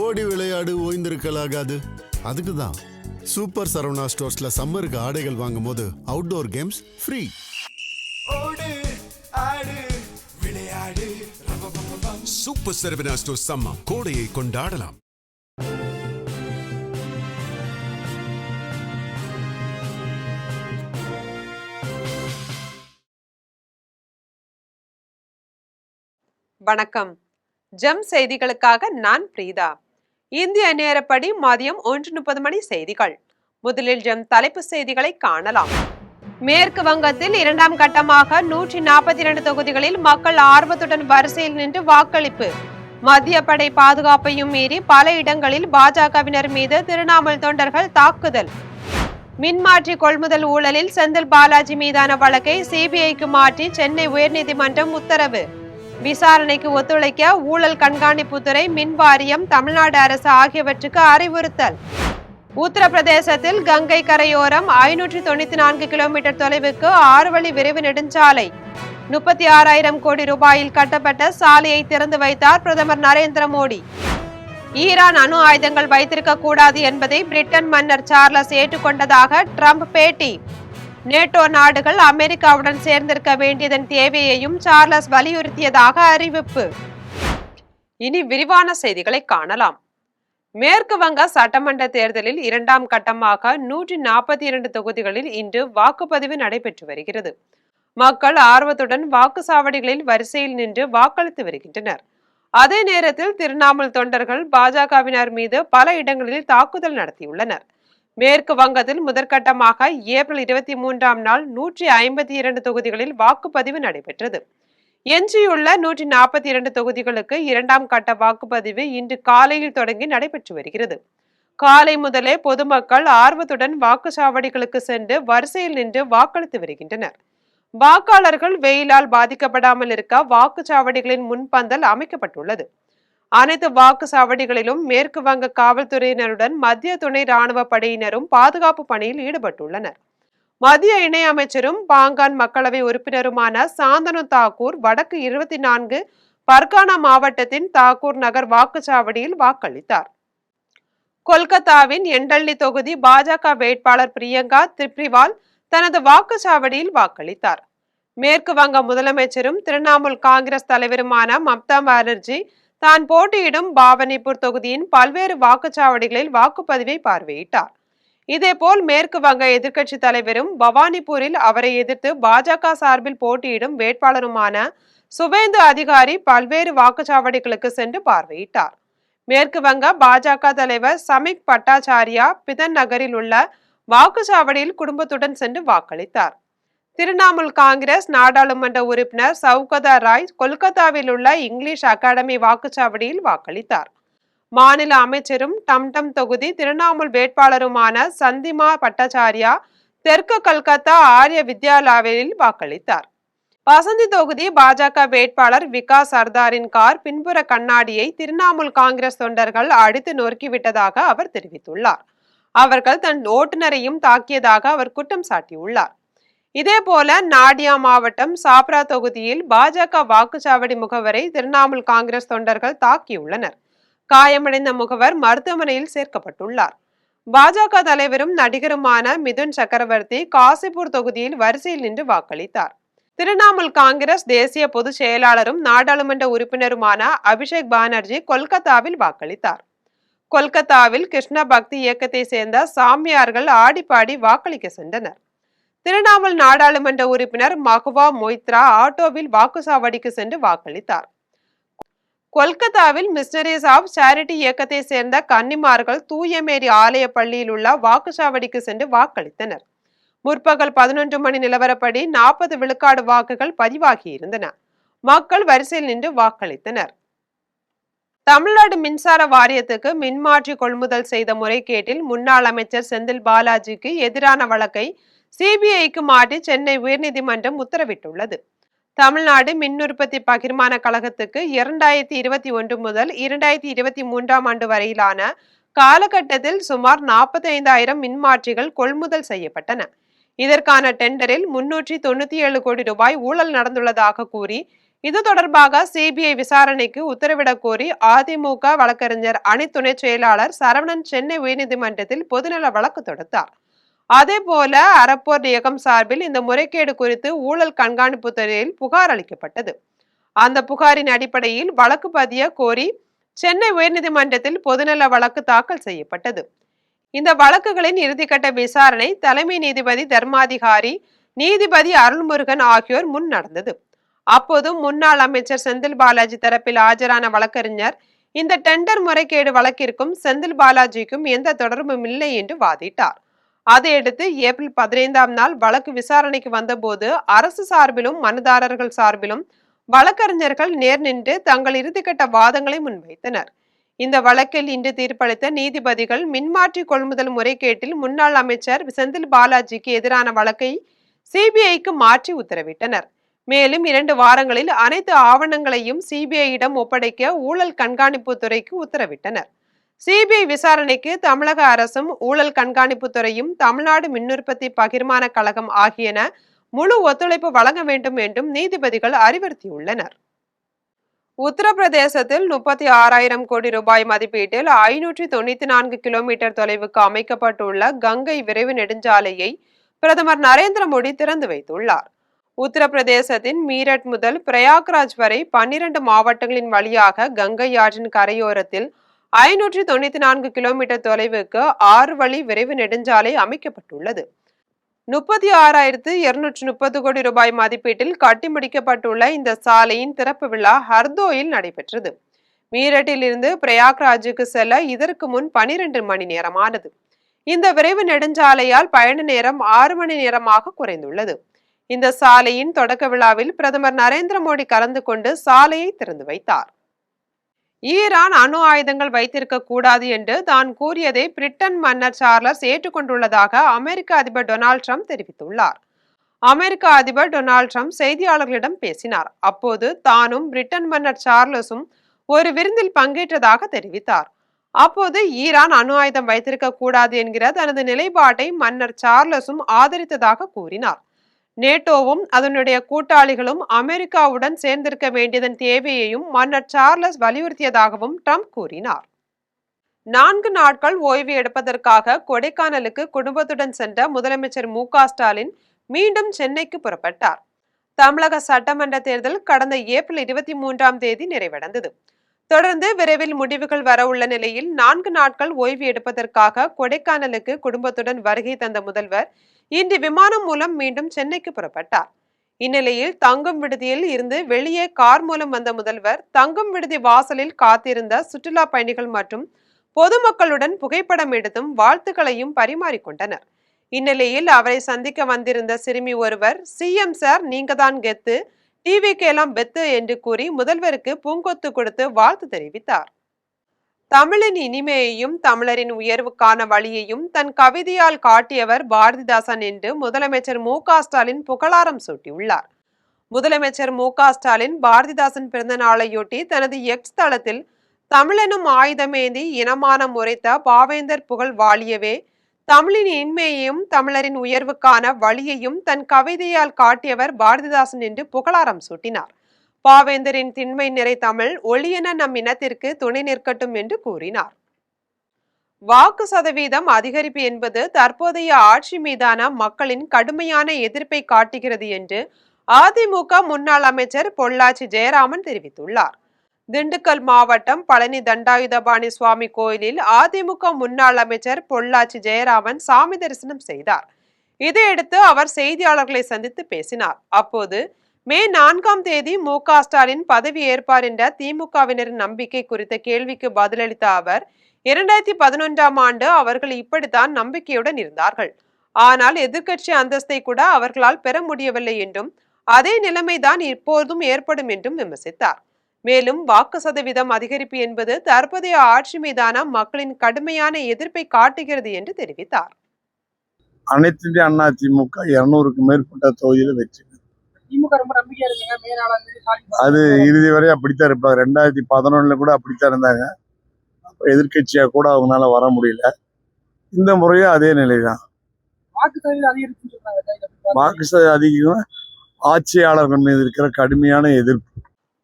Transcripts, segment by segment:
ஓடி விளையாடு ஓய்ந்திருக்கலாகாது. அதுக்கு தான் சூப்பர் சரவணா ஸ்டோர்ஸ்ல சம்மருக்கு ஆடைகள் வாங்கும் போது outdoor games free. Super Saravana stores summer கோடையை கொண்டாடலாம். வணக்கம். ஜெம் செய்திகளுக்காக நான் பிரீதா. இந்திய நேரப்படி மதியம் 1:30 மணி செய்திகள். முதலில் ஜெம் தலைப்பு செய்திகளை காணலாம். மேற்கு வங்கத்தில் இரண்டாம் கட்டமாக 142 தொகுதிகளில் மக்கள் ஆர்வத்துடன் வரிசையில் நின்று வாக்களிப்பு. மத்திய படை பாதுகாப்பையும் மீறி பல இடங்களில் பாஜகவினர் மீது திரிணாமுல் தொண்டர்கள் தாக்குதல். மின்மாற்றி கொள்முதல் ஊழலில் செந்தில் பாலாஜி மீதான வழக்கை சிபிஐக்கு மாற்றி சென்னை உயர்நீதிமன்றம் உத்தரவு. விசாரணைக்கு ஒத்துழைக்க ஊழல் கண்காணிப்புத்துறை, மின் வாரியம், தமிழ்நாடு அரசு ஆகியவற்றுக்கு அறிவுறுத்தல். உத்தரப்பிரதேசத்தில் கங்கை கரையோரம் 594 கிலோமீட்டர் தொலைவுக்கு 6 வழி விரைவு நெடுஞ்சாலை. 36,000 கோடி ரூபாயில் கட்டப்பட்ட சாலையை திறந்து வைத்தார் பிரதமர் நரேந்திர மோடி. ஈரான் அணு ஆயுதங்கள் வைத்திருக்க கூடாது என்பதை பிரிட்டன் மன்னர் சார்லஸ் ஏற்றுக்கொண்டதாக ட்ரம்ப் பேட்டி. நேட்டோ நாடுகள் அமெரிக்காவுடன் சேர்ந்திருக்க வேண்டியதன் தேவையையும் சார்லஸ் வலியுறுத்தியதாக அறிவிப்பு. இனி விரிவான செய்திகளை காணலாம். மேற்கு வங்க சட்டமன்ற தேர்தலில் இரண்டாம் கட்டமாக 142 தொகுதிகளில் இன்று வாக்குப்பதிவு நடைபெற்று வருகிறது. மக்கள் ஆர்வத்துடன் வாக்குச்சாவடிகளில் வரிசையில் நின்று வாக்களித்து வருகின்றனர். அதே நேரத்தில் திரிணாமுல் தொண்டர்கள் பாஜகவினர் மீது பல இடங்களில் தாக்குதல் நடத்தியுள்ளனர். மேற்கு வங்கத்தில் முதற்கட்டமாக ஏப்ரல் 23ஆம் நாள் 152 தொகுதிகளில் வாக்குப்பதிவு நடைபெற்றது. எஞ்சியுள்ள 142 தொகுதிகளுக்கு இரண்டாம் கட்ட வாக்குப்பதிவு இன்று காலையில் தொடங்கி நடைபெற்று வருகிறது. காலை முதலே பொதுமக்கள் ஆர்வத்துடன் வாக்குச்சாவடிகளுக்கு சென்று வரிசையில் நின்று வாக்களித்து வருகின்றனர். வாக்காளர்கள் வெயிலால் பாதிக்கப்படாமல் இருக்க வாக்குச்சாவடிகளின் முன்பந்தல் அமைக்கப்பட்டுள்ளது. அனைத்து வாக்குச்சாவடிகளிலும் மேற்கு வங்க காவல்துறையினருடன் மத்திய துணை ராணுவ படையினரும் பாதுகாப்பு பணியில் ஈடுபட்டுள்ளனர். மத்திய இணை அமைச்சரும் பாங்கான் மக்களவை உறுப்பினருமான சாந்தனு தாக்கூர் வடக்கு 24 பர்கானா மாவட்டத்தின் தாக்கூர் நகர் வாக்குச்சாவடியில் வாக்களித்தார். கொல்கத்தாவின் எண்டல்லி தொகுதி பாஜக வேட்பாளர் பிரியங்கா திப்ரிவால் தனது வாக்குச்சாவடியில் வாக்களித்தார். மேற்கு வங்க முதலமைச்சரும் திரிணாமுல் காங்கிரஸ் தலைவருமான மம்தா பானர்ஜி தான் போட்டியிடும் பாவனிபூர் தொகுதியின் பல்வேறு வாக்குச்சாவடிகளில் வாக்குப்பதிவை பார்வையிட்டார். இதேபோல் மேற்கு வங்க எதிர்க்கட்சி தலைவரும் பவானிபூரில் அவரை எதிர்த்து பாஜக சார்பில் போட்டியிடும் வேட்பாளருமான சுவேந்து அதிகாரி பல்வேறு வாக்குச்சாவடிகளுக்கு சென்று பார்வையிட்டார். மேற்கு வங்க பாஜக தலைவர் சமிக் பட்டாச்சாரியா பிதன் நகரில் உள்ள வாக்குச்சாவடியில் குடும்பத்துடன் சென்று வாக்களித்தார். திரிணாமுல் காங்கிரஸ் நாடாளுமன்ற உறுப்பினர் சௌகதா ராய் கொல்கத்தாவில் உள்ள இங்கிலீஷ் அகாடமி வாக்குச்சாவடியில் வாக்களித்தார். மாநில அமைச்சரும் டம்டம் தொகுதி திரிணாமுல் வேட்பாளருமான சந்திமா பட்டாச்சாரியா தெற்கு கல்கத்தா ஆரிய வித்யாலயாவில் வாக்களித்தார். வசந்தி தொகுதி பாஜக வேட்பாளர் விகாஸ் சர்தாரின் கார் பின்புற கண்ணாடியை திரிணாமுல் காங்கிரஸ் தொண்டர்கள் அடித்து நொறுக்கிவிட்டதாக அவர் தெரிவித்துள்ளார். அவர்கள் தன் ஓட்டுநரையும் தாக்கியதாக அவர் குற்றம் சாட்டியுள்ளார். இதேபோல நாடியா மாவட்டம் சாப்ரா தொகுதியில் பாஜக வாக்குச்சாவடி முகவரை திரிணாமுல் காங்கிரஸ் தொண்டர்கள் தாக்கியுள்ளனர். காயமடைந்த முகவர் மருத்துவமனையில் சேர்க்கப்பட்டுள்ளார். பாஜக தலைவரும் நடிகருமான மிதுன் சக்கரவர்த்தி காசிப்பூர் தொகுதியில் வரிசையில் நின்று வாக்களித்தார். திரிணாமுல் காங்கிரஸ் தேசிய பொதுச் செயலாளரும் நாடாளுமன்ற உறுப்பினருமான அபிஷேக் பானர்ஜி கொல்கத்தாவில் வாக்களித்தார். கொல்கத்தாவில் கிருஷ்ண பக்தி இயக்கத்தை சேர்ந்த சாமியார்கள் ஆடிப்பாடி வாக்களிக்க சென்றனர். திரிணாமுல் நாடாளுமன்ற உறுப்பினர் மகுவா மொய்த்ரா ஆட்டோவில் வாக்குச்சாவடிக்கு சென்று வாக்களித்தார். கொல்கத்தாவில் மிஷனரிஸ் ஆஃப் சேரிட்டி இயக்கத்தை சேர்ந்த கன்னிமார்கள் தூயமேரி ஆலய பள்ளியில் உள்ள வாக்குச்சாவடிக்கு சென்று வாக்களித்தனர். முற்பகல் 11 மணி நிலவரப்படி 40 விழுக்காடு வாக்குகள் பதிவாகி இருந்தன. மக்கள் வரிசையில் நின்று வாக்களித்தனர். தமிழ்நாடு மின்சார வாரியத்துக்கு மின்மாற்றி கொள்முதல் செய்த முறைகேட்டில் முன்னாள் அமைச்சர் செந்தில் பாலாஜிக்கு எதிரான வழக்கை சிபிஐக்கு மாற்றி சென்னை உயர்நீதிமன்றம் உத்தரவிட்டுள்ளது. தமிழ்நாடு மின் உற்பத்தி பகிர்மான கழகத்துக்கு 2021 முதல் 2023ஆம் ஆண்டு வரையிலான காலகட்டத்தில் சுமார் 45,000 மின்மாற்றிகள் கொள்முதல் செய்யப்பட்டன. இதற்கான டெண்டரில் 397 கோடி ரூபாய் ஊழல் நடந்துள்ளதாக கூறி இது தொடர்பாக சிபிஐ விசாரணைக்கு உத்தரவிடக் கோரி அதிமுக வழக்கறிஞர் அணி துணை செயலாளர் சரவணன் சென்னை உயர்நீதிமன்றத்தில் பொதுநல வழக்கு தொடுத்தார். அதேபோல அறப்போர் இயக்கம் சார்பில் இந்த முறைகேடு குறித்து ஊழல் கண்காணிப்பு துறையில் புகார் அளிக்கப்பட்டது. அந்த புகாரின் அடிப்படையில் வழக்கு பதிய கோரி சென்னை உயர்நீதிமன்றத்தில் பொதுநல வழக்கு தாக்கல் செய்யப்பட்டது. இந்த வழக்குகளின் இறுதிக்கட்ட விசாரணை தலைமை நீதிபதி தர்மாதிகாரி நீதிபதி அருள்முருகன் ஆகியோர் முன் நடந்தது. அப்போது முன்னாள் அமைச்சர் செந்தில் பாலாஜி தரப்பில் ஆஜரான வழக்கறிஞர் இந்த டெண்டர் முறைகேடு வழக்கிற்கும் செந்தில் பாலாஜிக்கும் எந்த தொடர்பும் இல்லை என்று வாதிட்டார். அதையடுத்து ஏப்ரல் 15ஆம் நாள் வழக்கு விசாரணைக்கு வந்தபோது அரசு சார்பிலும் மனுதாரர்கள் சார்பிலும் வழக்கறிஞர்கள் நேர் நின்று தங்கள் இறுதிக்கட்ட வாதங்களை முன்வைத்தனர். இந்த வழக்கில் இன்று தீர்ப்பளித்த நீதிபதிகள் மின்மாற்றி கொள்முதல் முறைகேட்டில் முன்னாள் அமைச்சர் செந்தில் பாலாஜிக்கு எதிரான வழக்கை சிபிஐக்கு மாற்றி உத்தரவிட்டனர். மேலும் 2 வாரங்களில் அனைத்து ஆவணங்களையும் சிபிஐயிடம் ஒப்படைக்க ஊழல் கண்காணிப்பு துறைக்கு உத்தரவிட்டனர். சிபிஐ விசாரணைக்கு தமிழக அரசும் ஊழல் கண்காணிப்பு துறையும் தமிழ்நாடு மின்னுற்பத்தி பகிர்மான கழகம் ஆகியன முழு ஒத்துழைப்பு வழங்க வேண்டும் என்றும் நீதிபதிகள் அறிவுறுத்தியுள்ளனர். உத்தரப்பிரதேசத்தில் 36,000 கோடி ரூபாய் மதிப்பீட்டில் 594 கிலோமீட்டர் தொலைவுக்கு அமைக்கப்பட்டுள்ள கங்கை விரைவு நெடுஞ்சாலையை பிரதமர் நரேந்திர மோடி திறந்து வைத்துள்ளார். உத்தரப்பிரதேசத்தின் மீரட் முதல் பிரயாக்ராஜ் வரை 12 மாவட்டங்களின் வழியாக கங்கை ஆற்றின் கரையோரத்தில் 594 கிலோமீட்டர் தொலைவுக்கு 6 வழி விரைவு நெடுஞ்சாலை அமைக்கப்பட்டுள்ளது. 36,230 கோடி ரூபாய் மதிப்பீட்டில் கட்டி முடிக்கப்பட்டுள்ள இந்த சாலையின் திறப்பு விழா ஹர்தோயில் நடைபெற்றது. மீரட்டில் இருந்து பிரயாக்ராஜுக்கு செல்ல இதற்கு முன் 12 மணி நேரமானது. இந்த விரைவு நெடுஞ்சாலையால் பயண நேரம் 6 மணி நேரமாக குறைந்துள்ளது. இந்த சாலையின் தொடக்க விழாவில் பிரதமர் நரேந்திர மோடி கலந்து கொண்டு சாலையை திறந்து வைத்தார். ஈரான் அணு ஆயுதங்கள் வைத்திருக்க கூடாது என்று தான் கூறியதை பிரிட்டன் மன்னர் சார்லஸ் ஏற்றுக்கொண்டுள்ளதாக அமெரிக்க அதிபர் டொனால்ட் ட்ரம்ப் தெரிவித்துள்ளார். அமெரிக்க அதிபர் டொனால்ட் ட்ரம்ப் செய்தியாளர்களிடம் பேசினார். அப்போது தானும் பிரிட்டன் மன்னர் சார்லஸும் ஒரு விருந்தில் பங்கேற்றதாக தெரிவித்தார். அப்போது ஈரான் அணு ஆயுதம் வைத்திருக்க கூடாது என்கிற தனது நிலைப்பாட்டை மன்னர் சார்லஸும் ஆதரித்ததாக கூறினார். நேட்டோவும் அதனுடைய கூட்டாளிகளும் அமெரிக்காவுடன் சேர்ந்திருக்க வேண்டியதன் தேவையையும் மன்னர் சார்லஸ் வலியுறுத்தியதாகவும் ட்ரம்ப் கூறினார். 4 நாட்கள் ஓய்வு எடுப்பதற்காக கொடைக்கானலுக்கு குடும்பத்துடன் சென்ற முதலமைச்சர் மு.க.ஸ்டாலின் மீண்டும் சென்னைக்கு புறப்பட்டார். தமிழக சட்டமன்ற தேர்தல் கடந்த ஏப்ரல் 23ஆம் தேதி நிறைவடைந்தது. தொடர்ந்து விரைவில் முடிவுகள் வரவுள்ள நிலையில் 4 நாட்கள் ஓய்வு எடுப்பதற்காக கொடைக்கானலுக்கு குடும்பத்துடன் வருகை தந்த முதல்வர் இன்று விமானம் மூலம் மீண்டும் சென்னைக்கு புறப்பட்டார். இந்நிலையில் தங்கும் விடுதியில் இருந்து வெளியே கார் மூலம் வந்த முதல்வர் தங்கும் விடுதி வாசலில் காத்திருந்த சுற்றுலா பயணிகள் மற்றும் பொதுமக்களுடன் புகைப்படம் எடுத்தும் வாழ்த்துக்களையும் பரிமாறிக்கொண்டனர். இந்நிலையில் அவரை சந்திக்க வந்திருந்த சிறுமி ஒருவர் சிஎம் சார் நீங்க தான் கெத்து, டிவிக்கெல்லாம் பெத்து என்று கூறி முதல்வருக்கு பூங்கொத்து கொடுத்து வாழ்த்து தெரிவித்தார். தமிழின் இனிமையையும் தமிழரின் உயர்வுக்கான வழியையும் தன் கவிதையால் காட்டியவர் பாரதிதாசன் என்று முதலமைச்சர் மு.க.ஸ்டாலின் புகழாரம் சூட்டியுள்ளார். முதலமைச்சர் மு.க.ஸ்டாலின் பாரதிதாசன் பிறந்த நாளையொட்டி தனது எக்ஸ் தளத்தில் தமிழெனும் ஆயுதமேந்தி இனமானம் உரைத்த பாவேந்தர் புகழ் வாழியவே, தமிழின் இன்மையையும் தமிழரின் உயர்வுக்கான வழியையும் தன் கவிதையால் காட்டியவர் பாரதிதாசன் என்று புகழாரம் சூட்டினார். பாவேந்தரின் திண்மை நிறை தமிழ் ஒளியென நம் இனத்திற்கு துணை நிற்கட்டும் என்று கூறினார். வாக்கு சதவீதம் அதிகரிப்பு என்பது தற்போதைய ஆட்சி மீதான மக்களின் கடுமையான எதிர்ப்பை காட்டுகிறது என்று அதிமுக முன்னாள் அமைச்சர் பொள்ளாச்சி ஜெயராமன் தெரிவித்துள்ளார். திண்டுக்கல் மாவட்டம் பழனி தண்டாயுதபாணி சுவாமி கோயிலில் அதிமுக முன்னாள் அமைச்சர் பொள்ளாச்சி ஜெயராமன் சாமி தரிசனம் செய்தார். இதையடுத்து அவர் செய்தியாளர்களை சந்தித்து பேசினார். அப்போது மே 4ஆம் தேதி மு.க.ஸ்டாலின் பதவி ஏற்பார் என்ற திமுகவினரின் நம்பிக்கை குறித்த கேள்விக்கு பதிலளித்த அவர் 2011ஆம் ஆண்டு அவர்கள் இப்படித்தான் நம்பிக்கையுடன் இருந்தார்கள். ஆனால் எதிர்க்கட்சி அந்தஸ்தை கூட அவர்களால் பெற முடியவில்லை என்றும் அதே நிலைமைதான் இப்போதும் ஏற்படும் என்றும் விமர்சித்தார். மேலும் வாக்கு சதவீதம் அதிகரிப்பு என்பது தற்போதைய ஆட்சி மீதான மக்களின் கடுமையான எதிர்ப்பை காட்டுகிறது என்று தெரிவித்தார். அனைத்து இந்திய அண்ணா திமுக 200க்கும் மேற்பட்ட தொகுதியில் வெற்றி. அது இறுதி வரை அப்படித்தான் இருப்பாங்க. 2011 கூட அப்படித்தான் இருந்தாங்க. எதிர்கட்சியா கூட அவங்களால வர முடியல. இந்த முறையும் அதே நிலைதான். வாக்கு சதவீதம் அதிகம் ஆட்சியாளர்கள் மீது இருக்கிற கடுமையான எதிர்ப்பு.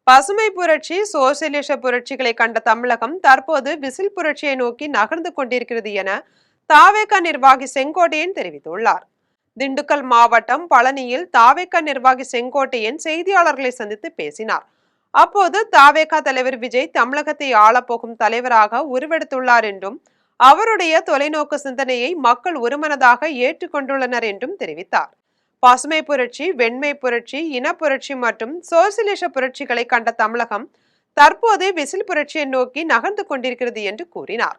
பசுமை புரட்சி, சோசியலிச புரட்சிகளை கண்ட தமிழகம் தற்போது விசில் புரட்சியை நோக்கி நகர்ந்து கொண்டிருக்கிறது என தாவேக நிர்வாகி செங்கோட்டையன் தெரிவித்துள்ளார். திண்டுக்கல் மாவட்டம் பழனியில் தாவேக நிர்வாகி செங்கோட்டையன் செய்தியாளர்களை சந்தித்து பேசினார். அப்போது தாவேக தலைவர் விஜய் தமிழகத்தை ஆளப்போகும் தலைவராக உருவெடுத்துள்ளார் என்றும் அவருடைய தொலைநோக்கு சிந்தனையை மக்கள் ஒருமனதாக ஏற்றுக்கொண்டுள்ளனர் என்றும் தெரிவித்தார். பசுமை புரட்சி, வெண்மை புரட்சி, இன புரட்சி மற்றும் சோசியலிச புரட்சிகளை கண்ட தமிழகம் தற்போது விசில் புரட்சியை நோக்கி நகர்ந்து கொண்டிருக்கிறது என்று கூறினார்.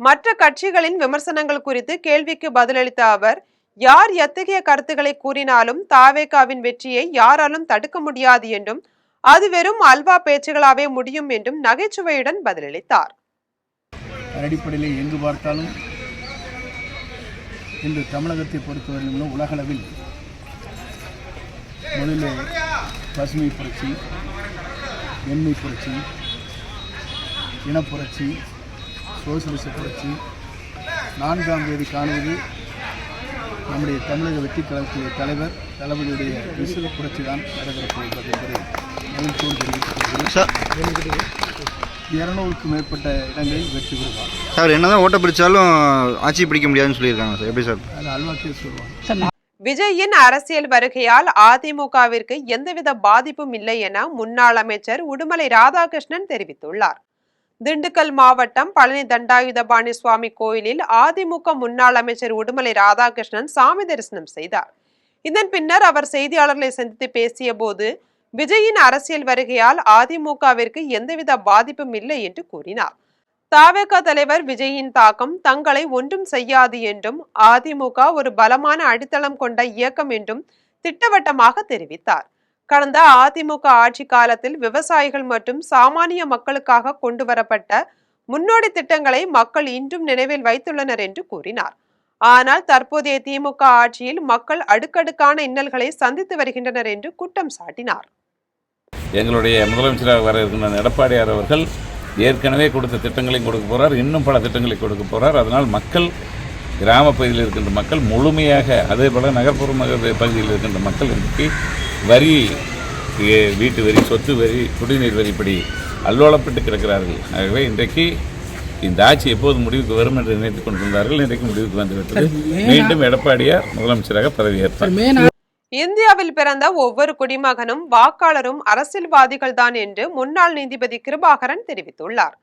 மற்ற கட்சிகளின் விமர்சனங்கள் குறித்து கேள்விக்கு பதிலளித்த அவர், யார் எத்தகைய கருத்துக்களை கூறினாலும் தாவேகாவின் வெற்றியை யாராலும் தடுக்க முடியாது என்றும் அது வெறும் அல்வா பேச்சுகளாவே முடியும் என்றும் நகைச்சுவையுடன் பதிலளித்தார். அடிப்படையில் எங்கு பார்த்தாலும் இன்று தமிழகத்தை பொறுத்தவரையிலும் உலகளவில் முதலில் பசுமை புரட்சி, வெண்மை புரட்சி, இனப்புரட்சி, சோசியலிச புரட்சி, 4ஆம் தேதி காணுவது நம்முடைய தமிழக வெற்றி கழகத்தினுடைய தலைவர் தளபதியுடைய விசில் புரட்சி தான் நடைபெறப் போகிறது என்பதை மகிழ்ச்சியோடு தெரிவித்துக் 200க்கும் மேற்பட்ட இடங்களில் வெற்றி பெறுவார். சார் என்னதான் ஓட்ட பிடிச்சாலும் ஆட்சி பிடிக்க முடியாதுன்னு சொல்லியிருக்காங்க சார், எப்படி சார்? அது அல்வாக்கே சொல்லுவாங்க. விஜயின் அரசியல் வருகையால் அதிமுகவிற்கு எந்தவித பாதிப்பும் இல்லை என முன்னாள் அமைச்சர் உடுமலை ராதாகிருஷ்ணன் தெரிவித்துள்ளார். திண்டுக்கல் மாவட்டம் பழனி தண்டாயுதபாணி சுவாமி கோயிலில் அதிமுக முன்னாள் அமைச்சர் உடுமலை ராதாகிருஷ்ணன் சாமி தரிசனம் செய்தார். இதன் பின்னர் அவர் செய்தியாளர்களை சந்தித்து பேசிய போது, விஜயின் அரசியல் வருகையால் அதிமுகவிற்கு எந்தவித பாதிப்பும் இல்லை என்று கூறினார். தாவேக தலைவர் விஜயின் தாக்கம் தங்களை ஒன்றும் செய்யாது என்றும் அதிமுக ஒரு பலமான அடித்தளம் கொண்ட இயக்கம் என்றும் திட்டவட்டமாக தெரிவித்தார். கடந்த அதிமுக ஆட்சி காலத்தில் விவசாயிகள் மற்றும் சாமானிய மக்களுக்காக கொண்டு வரப்பட்ட முன்னோடி திட்டங்களை மக்கள் இன்றும் நினைவில் வைத்துள்ளனர் என்று கூறினார். ஆனால் தற்போதைய திமுக ஆட்சியில் மக்கள் அடுக்கடுக்கான இன்னல்களை சந்தித்து வருகின்றனர் என்று குற்றம் சாட்டினார். எங்களுடைய முதலமைச்சராக வர இருக்கின்ற எடப்பாடியார் அவர்கள் ஏற்கனவே கொடுத்த திட்டங்களையும் கொடுக்க போகிறார், இன்னும் பல திட்டங்களை கொடுக்க போகிறார். அதனால் மக்கள், கிராம பகுதியில் இருக்கின்ற மக்கள் முழுமையாக, அதே போல் நகர்ப்புற பகுதியில் இருக்கின்ற மக்கள் இன்றைக்கு வரி, வீட்டு வரி, சொத்து வரி, குடிநீர் வரி இப்படி அல்லோலப்பட்டு கிடக்கிறார்கள். ஆகவே இன்றைக்கு இந்த ஆட்சி எப்போது முடிவுக்கு வரும் என்று நினைத்துக் கொண்டிருந்தார்கள். இன்றைக்கு முடிவுக்கு வந்துவிட்டது. மீண்டும் எடப்பாடியார் முதலமைச்சராக பதவியேற்பார். இந்தியாவில் பிறந்த ஒவ்வொரு குடிமகனும் வாக்காளரும் அரசியல்வாதிகள் தான் என்று முன்னாள் நீதிபதி கிருபாகரன் தெரிவித்துள்ளார்.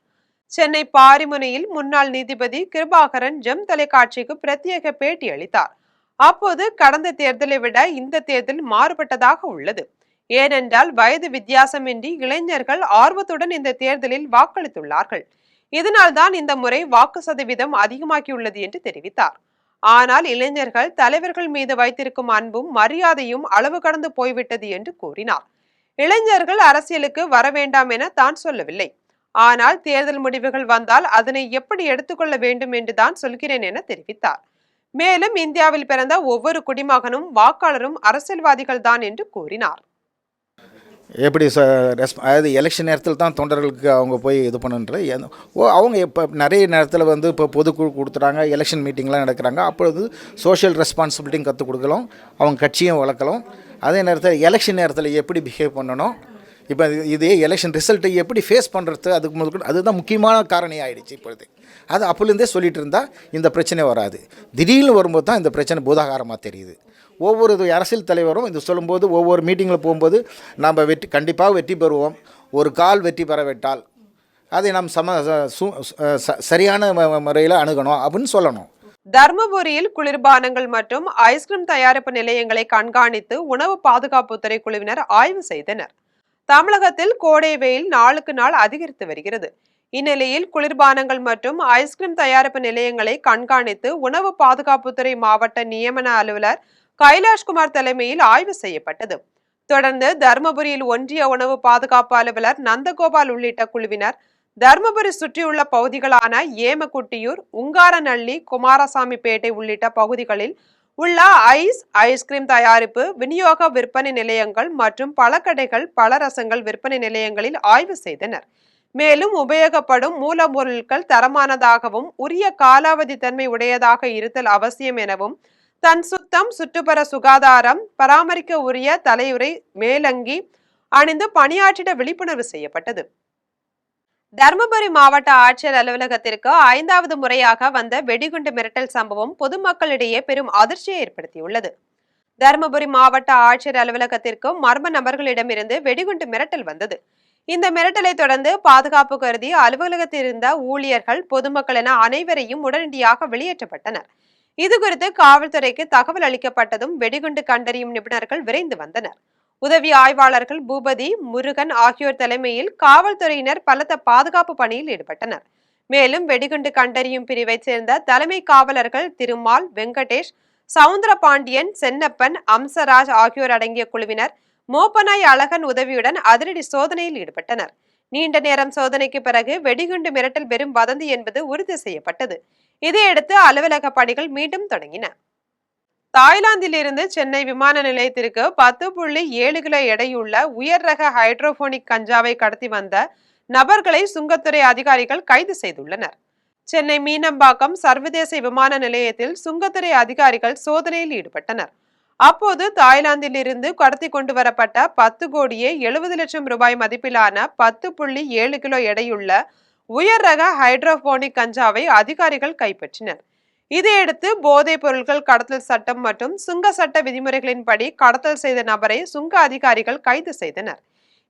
சென்னை பாரிமுனையில் முன்னாள் நீதிபதி கிருபாகரன் ஜெம் தொலைக்காட்சிக்கு பிரத்யேக பேட்டி அளித்தார். அப்போது கடந்த தேர்தலை விட இந்த தேர்தல் மாறுபட்டதாக உள்ளது. ஏனென்றால் வயது வித்தியாசமின்றி இளைஞர்கள் ஆர்வத்துடன் இந்த தேர்தலில் வாக்களித்துள்ளார்கள். இதனால்தான் இந்த முறை வாக்கு சதவீதம் அதிகமாகியுள்ளது என்று தெரிவித்தார். ஆனால் இளைஞர்கள் தலைவர்கள் மீது வைத்திருக்கும் அன்பும் மரியாதையும் அளவு கடந்து போய்விட்டது என்று கூறினார். இளைஞர்கள் அரசியலுக்கு வர வேண்டாம் என தான் சொல்லவில்லை. ஆனால் தேர்தல் முடிவுகள் வந்தால் அதனை எப்படி எடுத்துக்கொள்ள வேண்டும் என்று தான் சொல்கிறேன் என தெரிவித்தார். மேலும் இந்தியாவில் பிறந்த ஒவ்வொரு குடிமகனும் வாக்காளரும் அரசியல்வாதிகள் தான் என்று கூறினார். எப்படி அதாவது எலெக்ஷன் நேரத்தில் தான் தொண்டர்களுக்கு அவங்க போய் இது பண்ணுன்ற அவங்க இப்போ நிறைய நேரத்தில் வந்து இப்போ பொதுக்குழு கொடுத்துறாங்க, எலெக்ஷன் மீட்டிங்லாம் நடக்கிறாங்க. அப்பொழுது சோஷியல் ரெஸ்பான்சிபிலிட்டியும் கற்றுக் கொடுக்கலாம், அவங்க கட்சியும் வளர்க்கலாம். அதே நேரத்தில் எலெக்ஷன் நேரத்தில் எப்படி பிஹேவ் பண்ணணும், இப்போ இதே எலெக்ஷன் ரிசல்ட்டை எப்படி ஃபேஸ் பண்ணுறது, அதுக்கு முதல் அதுதான் முக்கியமான காரணி ஆகிடுச்சு. இப்பொழுது அது அப்போலேருந்தே சொல்லிகிட்டு இருந்தால் இந்த பிரச்சனை வராது. திடீர்னு வரும்போது தான் இந்த பிரச்சனை பூதாகாரமாக தெரியுது. ஒவ்வொரு அரசியல் தலைவரும் இது சொல்லும்போது, ஒவ்வொரு மீட்டிங்கில் போகும்போது நாம் கண்டிப்பாக வெற்றி பெறுவோம், ஒரு கால் வெற்றி பெறவிட்டால் அதை நாம் சரியான முறையில் அணுகணும் அப்படின்னு சொல்லணும். தர்மபுரியில் குளிர்பானங்கள் மற்றும் ஐஸ்கிரீம் தயாரிப்பு நிலையங்களை கண்காணித்து உணவு பாதுகாப்புத்துறை குழுவினர் ஆய்வு செய்தனர். தமிழகத்தில் கோடை வெயில் நாளுக்கு நாள் அதிகரித்து வருகிறது. இந்நிலையில் குளிர்பானங்கள் மற்றும் ஐஸ்கிரீம் தயாரிப்பு நிலையங்களை கண்காணித்து உணவு பாதுகாப்புத்துறை மாவட்ட நியமன அலுவலர் கைலாஷ்குமார் தலைமையில் ஆய்வு செய்யப்பட்டது. தொடர்ந்து தர்மபுரியில் ஒன்றிய உணவு பாதுகாப்பு அலுவலர் நந்தகோபால் உள்ளிட்ட குழுவினர் தர்மபுரி சுற்றியுள்ள பகுதிகளான ஏமக்குட்டியூர், உங்காரநள்ளி, குமாரசாமிப்பேட்டை உள்ளிட்ட பகுதிகளில் உள்ள ஐஸ்கிரீம் தயாரிப்பு, விநியோக விற்பனை நிலையங்கள் மற்றும் பழக்கடைகள், பலரசங்கள் விற்பனை நிலையங்களில் ஆய்வு செய்தனர். மேலும் உபயோகப்படும் மூலப்பொருட்கள் தரமானதாகவும் உரிய காலாவதி தன்மை உடையதாக இருத்தல் அவசியம் எனவும், தன் சுத்தம், சுற்றுப்புற சுகாதாரம் பராமரிக்க உரிய தலையுறை, மேலங்கி, அணிந்து பணியாற்றிட விழிப்புணர்வு செய்யப்பட்டது. தருமபுரி மாவட்ட ஆட்சியர் அலுவலகத்திற்கு 5வது முறையாக வந்த வெடிகுண்டு மிரட்டல் சம்பவம் பொதுமக்களிடையே பெரும் அதிர்ச்சியை ஏற்படுத்தியுள்ளது. தருமபுரி மாவட்ட ஆட்சியர் அலுவலகத்திற்கு மர்ம நபர்களிடமிருந்து வெடிகுண்டு மிரட்டல் வந்தது. இந்த மிரட்டலை தொடர்ந்து பாதுகாப்பு கருதி அலுவலகத்தில் இருந்த ஊழியர்கள், பொதுமக்கள் என அனைவரையும் உடனடியாக வெளியேற்றப்பட்டனர். இதுகுறித்து காவல்துறைக்கு தகவல் அளிக்கப்பட்டதும் வெடிகுண்டு கண்டறியும் நிபுணர்கள் விரைந்து வந்தனர். உதவி ஆய்வாளர்கள் பூபதி, முருகன் ஆகியோர் தலைமையில் காவல்துறையினர் பலத்த பாதுகாப்பு பணியில் ஈடுபட்டனர். மேலும் வெடிகுண்டு கண்டறியும் பிரிவைச் சேர்ந்த தலைமை காவலர்கள் திருமால், வெங்கடேஷ், சவுந்தரபாண்டியன், சென்னப்பன், அம்சராஜ் ஆகியோர் அடங்கிய குழுவினர் மோப்பனாய் அழகன் உதவியுடன் அதிரடி சோதனையில் ஈடுபட்டனர். நீண்ட நேரம் சோதனைக்கு பிறகு வெடிகுண்டு மிரட்டல் பெரும் வதந்தி என்பது உறுதி செய்யப்பட்டது. இதையடுத்து அலுவலக பணிகள் மீண்டும் தொடங்கின. தாய்லாந்தில் இருந்து சென்னை விமான நிலையத்திற்கு 10.7 கிலோ எடையுள்ள உயர் ரக ஹைட்ரோபோனிக் கஞ்சாவை கடத்தி வந்த நபர்களை சுங்கத்துறை அதிகாரிகள் கைது செய்துள்ளனர். சென்னை மீனம்பாக்கம் சர்வதேச விமான நிலையத்தில் சுங்கத்துறை அதிகாரிகள் சோதனையில் ஈடுபட்டனர். அப்போது தாய்லாந்தில் இருந்து கடத்தி கொண்டு வரப்பட்ட 10,70,00,000 ரூபாய் மதிப்பிலான 10.7 கிலோ எடையுள்ள உயர் ரக ஹைட்ரோபோனிக் கஞ்சாவை அதிகாரிகள் கைப்பற்றினர். இதையடுத்து போதைப் பொருட்கள் கடத்தல் சட்டம் மற்றும் சுங்க சட்ட விதிமுறைகளின்படி கடத்தல் செய்த நபரை சுங்க அதிகாரிகள் கைது செய்தனர்.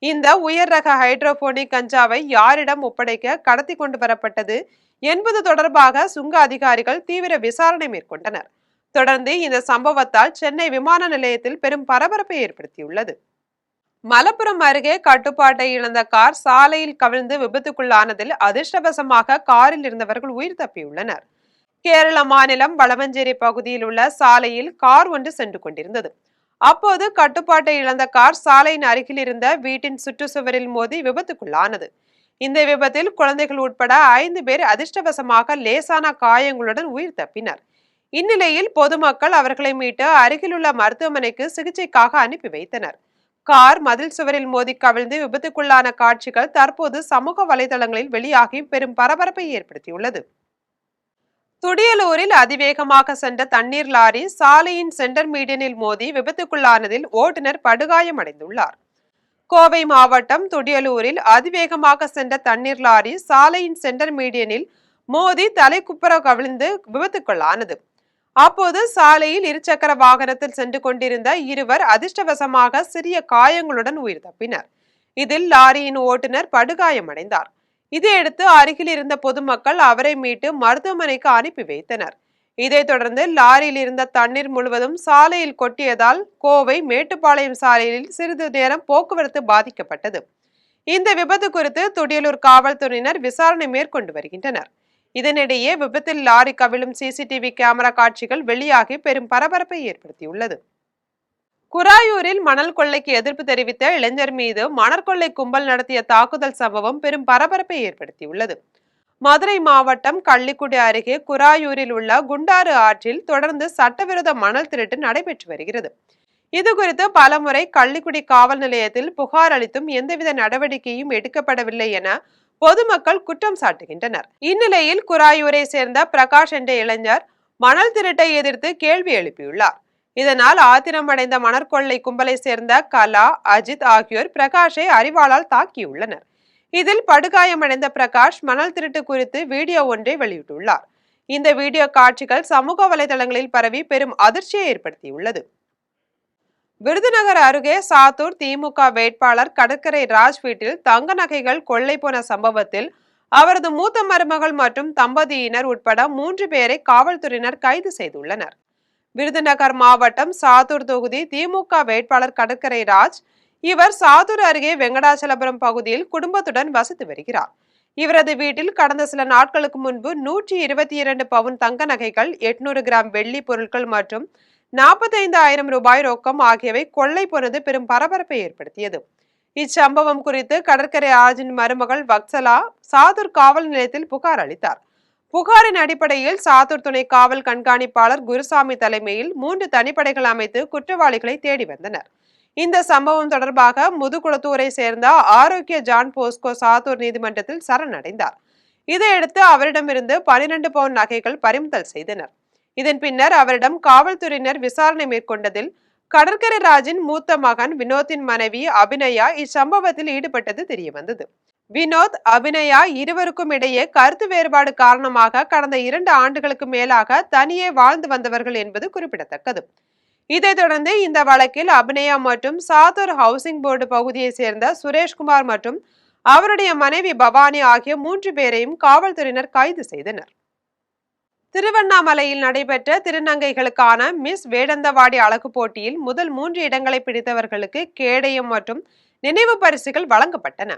இந்த உயர் ரக ஹைட்ரோபோனிக் கஞ்சாவை யாரிடம் ஒப்படைக்க கடத்தி கொண்டு வரப்பட்டது என்பது தொடர்பாக சுங்க அதிகாரிகள் தீவிர விசாரணை மேற்கொண்டனர். தொடர்ந்து இந்த சம்பவத்தால் சென்னை விமான நிலையத்தில் பெரும் பரபரப்பை ஏற்படுத்தியுள்ளது. மலப்புரம் அருகே கட்டுப்பாட்டை இழந்த கார் சாலையில் கவிழ்ந்து விபத்துக்குள்ளானதில் அதிர்ஷ்டவசமாக காரில் இருந்தவர்கள் உயிர் தப்பியுள்ளனர். கேரள மாநிலம் வளவஞ்சேரி பகுதியில் உள்ள சாலையில் கார் ஒன்று சென்று கொண்டிருந்தது. அப்போது கட்டுப்பாட்டை இழந்த கார் சாலையின் அருகில் இருந்த வீட்டின் சுற்றுச்சுவரில் மோதி விபத்துக்குள்ளானது. இந்த விபத்தில் குழந்தைகள் உட்பட 5 பேர் அதிர்ஷ்டவசமாக லேசான காயங்களுடன் உயிர் தப்பினர். இந்நிலையில் பொதுமக்கள் அவர்களை மீட்டு அருகிலுள்ள மருத்துவமனைக்கு சிகிச்சைக்காக அனுப்பி வைத்தனர். கார் மதில் சுவரில் மோதி கவிழ்ந்து விபத்துக்குள்ளான காட்சிகள் தற்போது சமூக வலைதளங்களில் வெளியாகி பெரும் பரபரப்பை ஏற்படுத்தியுள்ளது. துடியலூரில் அதிவேகமாக சென்ற தண்ணீர் லாரி சாலையின் சென்டர் மீடியனில் மோதி விபத்துக்குள்ளானதில் ஓட்டுநர் படுகாயமடைந்துள்ளார். கோவை மாவட்டம் துடியலூரில் அதிவேகமாக சென்ற தண்ணீர் லாரி சாலையின் சென்டர் மீடியனில் மோதி தலைக்குப்புற கவிழ்ந்து விபத்துக்குள்ளானது. அப்போது சாலையில் இருசக்கர வாகனத்தில் சென்று கொண்டிருந்த இருவர் அதிர்ஷ்டவசமாக சிறிய காயங்களுடன் உயிர் தப்பினர். இதில் லாரியின் ஓட்டுநர் படுகாயமடைந்தார். இதையடுத்து அருகில் இருந்த பொதுமக்கள் அவரை மீட்டு மருத்துவமனைக்கு அனுப்பி வைத்தனர். இதைத் தொடர்ந்து லாரியில் இருந்த தண்ணீர் முழுவதும் சாலையில் கொட்டியதால் கோவை மேட்டுப்பாளையம் சாலையில் சிறிது நேரம் போக்குவரத்து பாதிக்கப்பட்டது. இந்த விபத்து குறித்து துடியலூர் காவல்துறையினர் விசாரணை மேற்கொண்டு வருகின்றனர். இதனிடையே விபத்தில் லாரி கவிழும் சிசிடிவி கேமரா காட்சிகள் வெளியாகி பெரும் பரபரப்பை ஏற்படுத்தியுள்ளது. குராயூரில் மணல் கொள்ளைக்கு எதிர்ப்பு தெரிவித்த இளைஞர் மீது மணற்கொள்ளை கும்பல் நடத்திய தாக்குதல் சம்பவம் பெரும் பரபரப்பை ஏற்படுத்தியுள்ளது. மதுரை மாவட்டம் கள்ளிக்குடி அருகே குராயூரில் உள்ள குண்டாறு ஆற்றில் தொடர்ந்து சட்டவிரோத மணல் திருட்டு நடைபெற்று வருகிறது. இதுகுறித்து பலமுறை கள்ளிக்குடி காவல் நிலையத்தில் புகார் அளித்தும் எந்தவித நடவடிக்கையும் எடுக்கப்படவில்லை என பொதுமக்கள் குற்றம் சாட்டுகின்றனர். இந்நிலையில் குராயூரை சேர்ந்த பிரகாஷ் என்ற இளைஞர் மணல் திருட்டை எதிர்த்து கேள்வி எழுப்பியுள்ளார். இதனால் ஆத்திரமடைந்த மணற்கொள்ளை கும்பலை சேர்ந்த கலா, அஜித் ஆகியோர் பிரகாஷை அரிவாளால் தாக்கியுள்ளனர். இதில் படுகாயமடைந்த பிரகாஷ் மணல் திருட்டு குறித்து வீடியோ ஒன்றை வெளியிட்டுள்ளார். இந்த வீடியோ காட்சிகள் சமூக வலைதளங்களில் பரவி பெரும் அதிர்ச்சியை ஏற்படுத்தியுள்ளது. விருதுநகர் அருகே சாத்தூர் திமுக வேட்பாளர் கடற்கரை ராஜ் வீட்டில் தங்க நகைகள் கொள்ளை போன சம்பவத்தில் அவரது மூத்த மருமகள் மற்றும் தம்பதியினர் உட்பட 3 பேரை காவல்துறையினர் கைது செய்துள்ளனர். விருதுநகர் மாவட்டம் சாத்தூர் தொகுதி திமுக வேட்பாளர் கடற்கரை ராஜ். இவர் சாத்தூர் அருகே வெங்கடாச்சலபுரம் பகுதியில் குடும்பத்துடன் வசித்து வருகிறார். இவரது வீட்டில் கடந்த சில நாட்களுக்கு முன்பு 122 பவுன் தங்க நகைகள், 800 கிராம் வெள்ளி பொருட்கள் மற்றும் 45,000 ரூபாய் ரொக்கம் ஆகியவை கொள்ளை போனது பெரும் பரபரப்பை ஏற்படுத்தியது. இச்சம்பவம் குறித்து கடற்கரை ராஜின் மருமகள் வக்சலா சாத்தூர் காவல் நிலையத்தில் புகார் அளித்தார். புகாரின் அடிப்படையில் சாத்தூர் துணை காவல் கண்காணிப்பாளர் குருசாமி தலைமையில் 3 தனிப்படைகள் அமைத்து குற்றவாளிகளை தேடி வந்தனர். இந்த சம்பவம் தொடர்பாக முதுகுளத்தூரை சேர்ந்த ஆரோக்கிய ஜான் போஸ்கோ சாத்தூர் நீதிமன்றத்தில் சரணடைந்தார். இதையடுத்து அவரிடமிருந்து 12 பவுன் நகைகள் பறிமுதல் செய்தனர். இதன் பின்னர் அவரிடம் காவல்துறையினர் விசாரணை மேற்கொண்டதில் கடற்கரை ராஜின் மூத்த மகன் வினோத்தின் மனைவி அபிநயா இச்சம்பவத்தில் ஈடுபட்டது தெரியவந்தது. வினோத், அபிநயா இருவருக்கும் இடையே கருத்து வேறுபாடு காரணமாக கடந்த 2 ஆண்டுகளுக்கு மேலாக தனியே வாழ்ந்து வந்தவர்கள் என்பது குறிப்பிடத்தக்கது. இதைத் தொடர்ந்து இந்த வழக்கில் அபிநயா மற்றும் சாத்தூர் ஹவுசிங் போர்டு பகுதியை சேர்ந்த சுரேஷ்குமார் மற்றும் அவருடைய மனைவி பவானி ஆகிய 3 பேரையும் காவல்துறையினர் கைது செய்தனர். திருவண்ணாமலையில் நடைபெற்ற திருநங்கைகளுக்கான மிஸ் வேடந்தவாடி அழகு போட்டியில் முதல் 3 இடங்களை பிடித்தவர்களுக்கு கேடயம் மற்றும் நினைவு பரிசுகள் வழங்கப்பட்டன.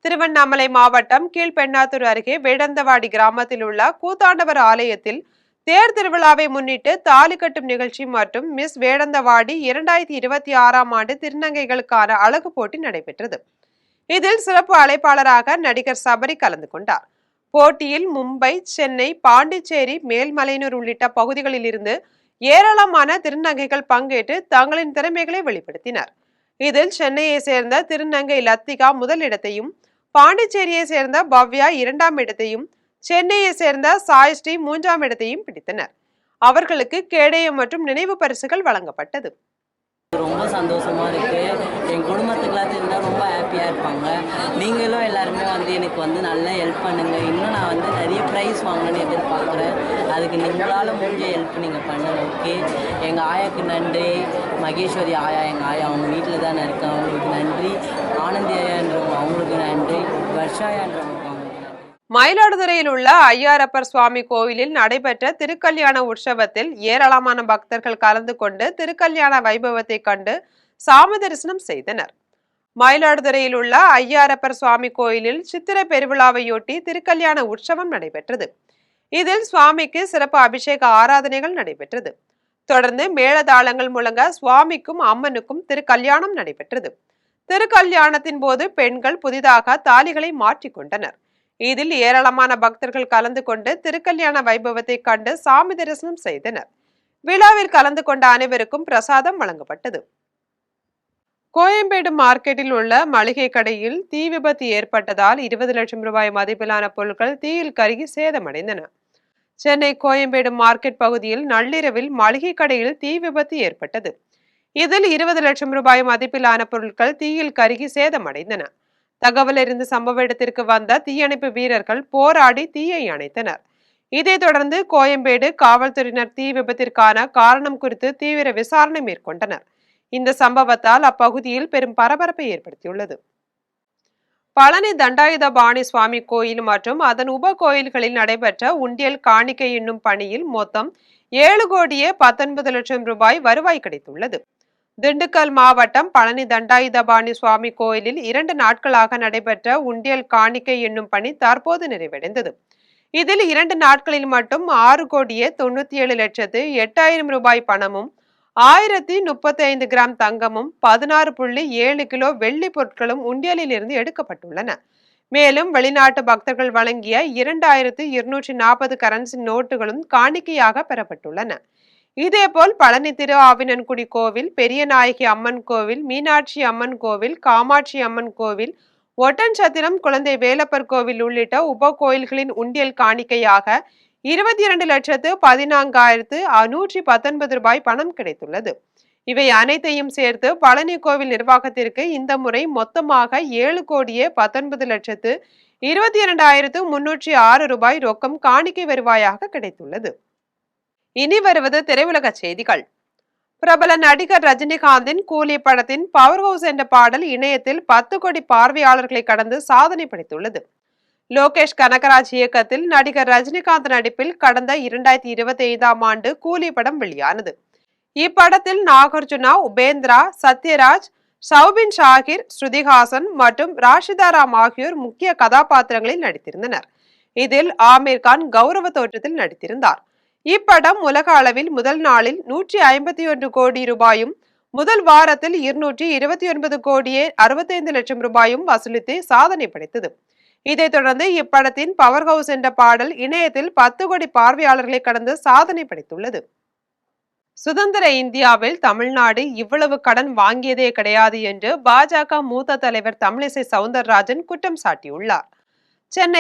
திருவண்ணாமலை மாவட்டம் கீழ்பெண்ணாத்தூர் அருகே வேடந்தவாடி கிராமத்தில் உள்ள கூத்தாண்டவர் ஆலயத்தில் தேர் திருவிழாவை முன்னிட்டு தாலி கட்டும் நிகழ்ச்சி மற்றும் மிஸ் வேடந்தவாடி 2026ஆம் ஆண்டு திருநங்கைகளுக்கான அழகு போட்டி நடைபெற்றது. இதில் சிறப்பு அழைப்பாளராக நடிகர் சபரி கலந்து கொண்டார். போட்டியில் மும்பை, சென்னை, பாண்டிச்சேரி, மேல்மலையனூர் உள்ளிட்ட பகுதிகளில் இருந்து ஏராளமான திருநங்கைகள் பங்கேற்று தங்களின் திறமைகளை வெளிப்படுத்தினர். இதில் சென்னையை சேர்ந்த திருநங்கை லத்திகா முதல் இடத்தையும், பாண்டிச்சேரியை சேர்ந்த பவ்யா 2ஆம் இடத்தையும், சென்னையை சேர்ந்த சாய்ஸ்ரீ 3ஆம் இடத்தையும் பிடித்தனர். அவர்களுக்கு கேடயம் மற்றும் நினைவு பரிசுகள் வழங்கப்பட்டது. ரொம்ப சந்தோஷமா இருக்கு. என் குடும்பத்துக்குலாம் தெரிஞ்சா ரொம்ப ஹாப்பியா இருப்பாங்க. நீங்களும் எல்லாருமே எனக்கு நல்ல ஹெல்ப் பண்ணுங்க. இன்னும் நான் நிறைய ப்ரைஸ் வாங்கணும்னு எதிர்பார்க்குறேன். அதுக்கு நீங்களால முடிஞ்ச ஹெல்ப் நீங்கள் பண்ணுங்க. ஓகே, எங்கள் ஆயாவுக்கு நன்றி. மகேஸ்வரி ஆயா, எங்கள் ஆயா அவங்க வீட்டில் தானே இருக்கேன், அவங்களுக்கு நன்றி. ஆனந்தி ஆயான்றவங்க அவங்களுக்கு நன்றி. வர்ஷாயான்றவங்க மயிலாடுதுறையில் உள்ள ஐயாரப்பர் சுவாமி கோவிலில் நடைபெற்ற திருக்கல்யாண உற்சவத்தில் ஏராளமான பக்தர்கள் கலந்து கொண்டு திருக்கல்யாண வைபவத்தை கண்டு சாமி தரிசனம் செய்தனர். மயிலாடுதுறையில் உள்ள ஐயாரப்பர் சுவாமி கோயிலில் சித்திரை பெருவிழாவையொட்டி திருக்கல்யாண உற்சவம் நடைபெற்றது. இதில் சுவாமிக்கு சிறப்பு அபிஷேக ஆராதனைகள் நடைபெற்றது. தொடர்ந்து மேளதாளங்கள் முழங்க சுவாமிக்கும் அம்மனுக்கும் திருக்கல்யாணம் நடைபெற்றது. திருக்கல்யாணத்தின் போது பெண்கள் புதிதாக தாலிகளை மாற்றிக்கொண்டனர். இதில் ஏராளமான பக்தர்கள் கலந்து கொண்டு திருக்கல்யாண வைபவத்தை கண்டு சாமி தரிசனம் செய்தனர். விழாவில் கலந்து கொண்ட அனைவருக்கும் பிரசாதம் வழங்கப்பட்டது. கோயம்பேடு மார்க்கெட்டில் உள்ள மளிகை கடையில் தீ விபத்து ஏற்பட்டதால் 20 லட்சம் ரூபாய் மதிப்பிலான பொருட்கள் தீயில் கருகி சேதமடைந்தன. சென்னை கோயம்பேடு மார்க்கெட் பகுதியில் நள்ளிரவில் மளிகை கடையில் தீ விபத்து ஏற்பட்டது. இதில் 20 லட்சம் ரூபாய் மதிப்பிலான பொருட்கள் தீயில் கருகி சேதமடைந்தன. தகவல் அறிந்து சம்பவ இடத்திற்கு வந்த தீயணைப்பு வீரர்கள் போராடி தீயை அணைத்தனர். இதைத் தொடர்ந்து கோயம்பேடு காவல்துறையினர் தீ விபத்திற்கான காரணம் குறித்து தீவிர விசாரணை மேற்கொண்டனர். இந்த சம்பவத்தால் அப்பகுதியில் பெரும் பரபரப்பை ஏற்படுத்தியுள்ளது. பழனி தண்டாயுதபாணி சுவாமி கோயில் மற்றும் அதன் உப கோயில்களில் நடைபெற்ற உண்டியல் காணிக்கை என்னும் பணியில் மொத்தம் 7,19 லட்சம் ரூபாய் வருவாய் கிடைத்துள்ளது. திண்டுக்கல் மாவட்டம் பழனி தண்டாயுதபாணி சுவாமி கோயிலில் 2 நாட்களாக நடைபெற்ற உண்டியல் காணிக்கை என்னும் பணி தற்போது நிறைவடைந்தது. இதில் 2 நாட்களில் மட்டும் 6,97,08,000 ரூபாய் பணமும், 1035 கிராம் தங்கமும், 16.7 கிலோ வெள்ளி பொருட்களும் உண்டியலில் இருந்து எடுக்கப்பட்டுள்ளன. மேலும் வெளிநாட்டு பக்தர்கள் வழங்கிய 2,240 கரன்சி நோட்டுகளும் காணிக்கையாக பெறப்பட்டுள்ளன. இதேபோல் பழனி திரு ஆவினன்குடி கோவில், பெரியநாயகி அம்மன் கோவில், மீனாட்சி அம்மன் கோவில், காமாட்சி அம்மன் கோவில், ஒட்டன்சத்திரம் குழந்தை வேலப்பர் கோவில் உள்ளிட்ட உப கோயில்களின் உண்டியல் காணிக்கையாக 22,14,119 ரூபாய் பணம் கிடைத்துள்ளது. இவை அனைத்தையும் சேர்த்து பழனி கோவில் நிர்வாகத்திற்கு இந்த முறை மொத்தமாக 7,19,22,306 ரூபாய் ரொக்கம் காணிக்கை வருவாயாக கிடைத்துள்ளது. இனி வருவது திரையுலக செய்திகள். பிரபல நடிகர் ரஜினிகாந்தின் கூலி படத்தின் பவர் ஹவுஸ் என்ற பாடல் இணையத்தில் 10 கோடி பார்வையாளர்களை கடந்து சாதனை படைத்துள்ளது. லோகேஷ் கனகராஜ் இயக்கத்தில் நடிகர் ரஜினிகாந்த் நடிப்பில் கடந்த 2025ஆம் ஆண்டு கூலி படம் வெளியானது. இப்படத்தில் நாகார்ஜுனா, உபேந்திரா, சத்யராஜ், சௌபின் ஷாகிர், ஸ்ருதிஹாசன் மற்றும் ராஷிதா ராம் ஆகியோர் முக்கிய கதாபாத்திரங்களில் நடித்திருந்தனர். இதில் ஆமீர் கான் கௌரவ தோற்றத்தில் நடித்திருந்தார். இப்படம் உலக அளவில் முதல் நாளில் 151 கோடி ரூபாயும், முதல் வாரத்தில் 229 கோடியே 65 லட்சம் ரூபாயும் வசூலித்து சாதனை படைத்தது. இதைத் தொடர்ந்து இப்படத்தின் பவர் ஹவுஸ் என்ற பாடல் இணையத்தில் 10 கோடி பார்வையாளர்களை கடந்து சாதனை படைத்துள்ளது. சுதந்திர இந்தியாவில் தமிழ்நாடு இவ்வளவு கடன் வாங்கியதே கிடையாது என்று பாஜக மூத்த தலைவர் தமிழிசை சவுந்தரராஜன் குற்றம் சாட்டியுள்ளார். சென்னை